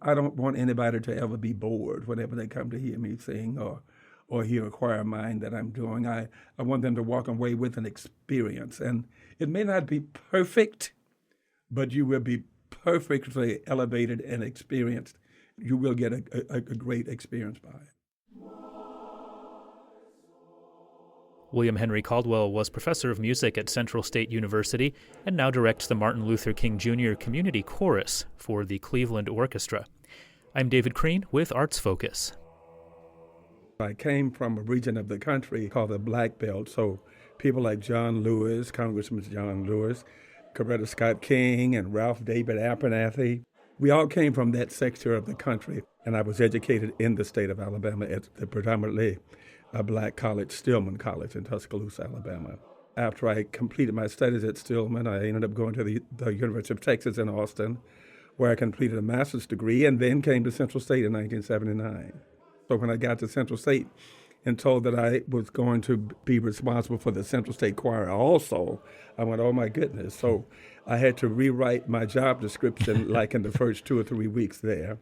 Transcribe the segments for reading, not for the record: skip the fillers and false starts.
I don't want anybody to ever be bored whenever they come to hear me sing or hear a choir of mine that I'm doing. I want them to walk away with an experience. And it may not be perfect, but you will be perfectly elevated and experienced. You will get a great experience by it. William Henry Caldwell was professor of music at Central State University and now directs the Martin Luther King Jr. Community Chorus for the Cleveland Orchestra. I'm David Crean with Arts Focus. I came from a region of the country called the Black Belt, so people like John Lewis, Congressman John Lewis, Coretta Scott King, and Ralph David Abernathy, we all came from that sector of the country, and I was educated in the state of Alabama at the predominantly a black college, Stillman College in Tuscaloosa, Alabama. After I completed my studies at Stillman, I ended up going to the University of Texas in Austin, where I completed a master's degree, and then came to Central State in 1979. So when I got to Central State and told that I was going to be responsible for the Central State Choir also, I went, oh my goodness. So I had to rewrite my job description like in the first 2 or 3 weeks there.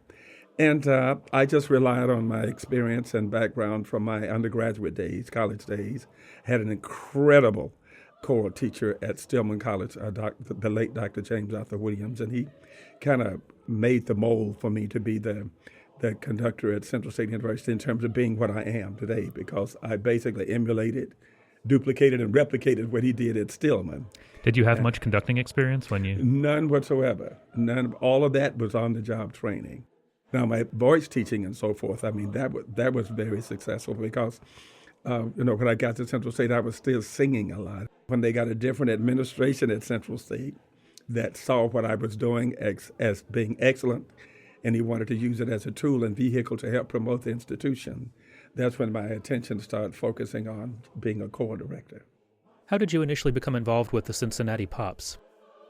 And I just relied on my experience and background from my undergraduate days, college days. Had an incredible choral teacher at Stillman College, the late Dr. James Arthur Williams, and he kind of made the mold for me to be the conductor at Central State University in terms of being what I am today, because I basically emulated, duplicated, and replicated what he did at Stillman. Did you have much conducting experience when you? None whatsoever. None. All of that was on-the-job training. Now, my voice teaching and so forth, I mean, that was very successful because, when I got to Central State, I was still singing a lot. When they got a different administration at Central State that saw what I was doing as being excellent, and he wanted to use it as a tool and vehicle to help promote the institution, that's when my attention started focusing on being a choral director. How did you initially become involved with the Cincinnati Pops?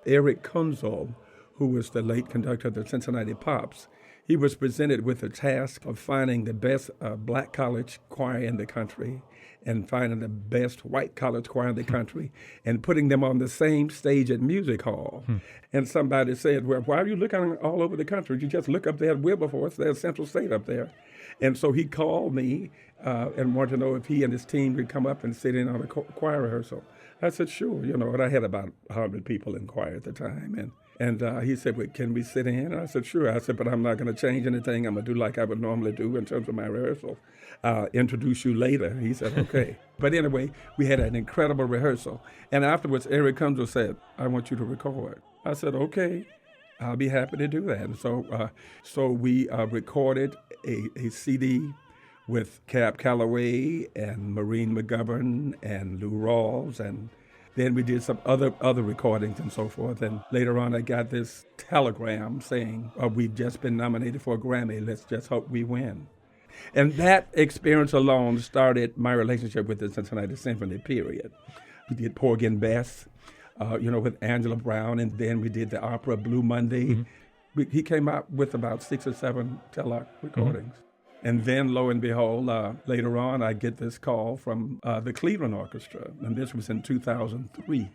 Henry Caldwell, who was the late conductor of the Cincinnati Pops, he was presented with the task of finding the best black college choir in the country and finding the best white college choir in the country and putting them on the same stage at Music Hall. And somebody said, well, why are you looking all over the country? You just look up there at Wilberforce, there's Central State up there. And so he called me and wanted to know if he and his team could come up and sit in on a choir rehearsal. I said, sure, and I had about 100 people in choir at the time. And he said, well, can we sit in? And I said, sure. I said, but I'm not going to change anything. I'm going to do like I would normally do in terms of my rehearsal. Introduce you later. He said, okay. But anyway, we had an incredible rehearsal. And afterwards, Henry Caldwell said, I want you to record. I said, okay, I'll be happy to do that. And so we recorded a CD with Cab Calloway and Maureen McGovern and Lou Rawls, and then we did some other recordings and so forth. And later on, I got this telegram saying, we've just been nominated for a Grammy. Let's just hope we win. And that experience alone started my relationship with the Cincinnati Symphony, period. We did Porgy and Bess, with Angela Brown, and then we did the opera Blue Monday. Mm-hmm. He came out with about 6 or 7 television recordings. Mm-hmm. And then, lo and behold, later on, I get this call from the Cleveland Orchestra, and this was in 2003.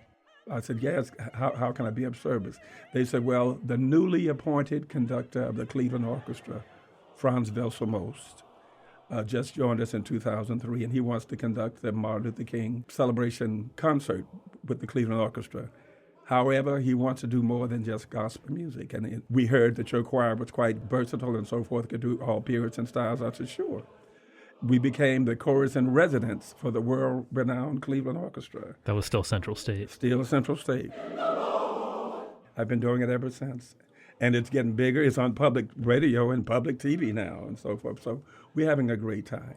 I said, yes, how can I be of service? They said, well, the newly appointed conductor of the Cleveland Orchestra, Franz Welser-Most, just joined us in 2003, and he wants to conduct the Martin Luther King celebration concert with the Cleveland Orchestra. However, he wants to do more than just gospel music. And we heard that your choir was quite versatile and so forth, could do all periods and styles. I said, sure. We became the chorus in residence for the world-renowned Cleveland Orchestra. That was still Central State. Still Central State. I've been doing it ever since. And it's getting bigger. It's on public radio and public TV now and so forth. So we're having a great time.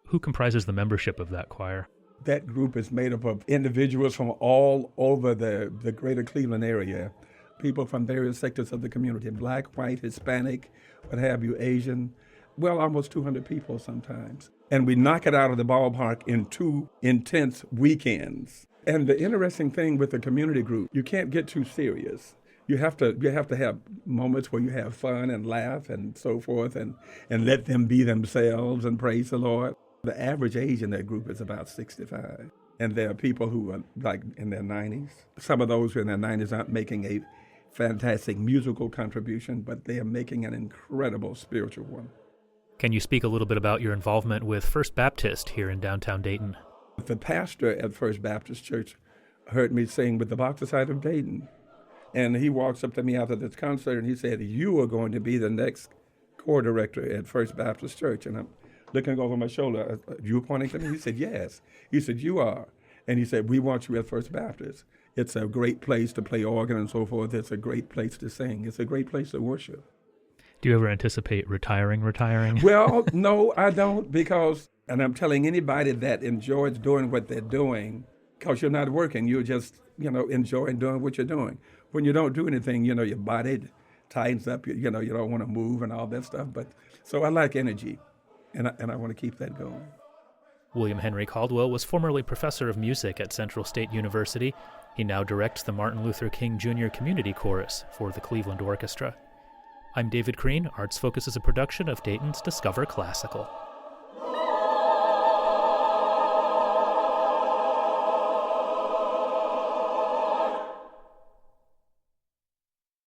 Who comprises the membership of that choir? That group is made up of individuals from all over the greater Cleveland area, people from various sectors of the community, black, white, Hispanic, what have you, Asian, well, almost 200 people sometimes. And we knock it out of the ballpark in 2 intense weekends. And the interesting thing with the community group, you can't get too serious. You have to have moments where you have fun and laugh and so forth and let them be themselves and praise the Lord. The average age in that group is about 65. And there are people who are like in their 90s. Some of those who are in their 90s aren't making a fantastic musical contribution, but they are making an incredible spiritual one. Can you speak a little bit about your involvement with First Baptist here in downtown Dayton? The pastor at First Baptist Church heard me sing with the Boxer side of Dayton. And he walks up to me after this concert and he said, "You are going to be the next choir director at First Baptist Church." And I'm looking over my shoulder. "You pointing to me?" He said, "Yes." He said, "You are." And he said, "We want you at First Baptist. It's a great place to play organ and so forth. It's a great place to sing. It's a great place to worship." Do you ever anticipate retiring? Well, no, I don't, because, and I'm telling anybody that enjoys doing what they're doing, because you're not working, you're just, enjoying doing what you're doing. When you don't do anything, your body tightens up, you don't want to move and all that stuff. But so I like energy, and I want to keep that going. William Henry Caldwell was formerly professor of music at Central State University. He now directs the Martin Luther King Jr. Community Chorus for the Cleveland Orchestra. I'm David Crean. Arts Focus is a production of Dayton's Discover Classical.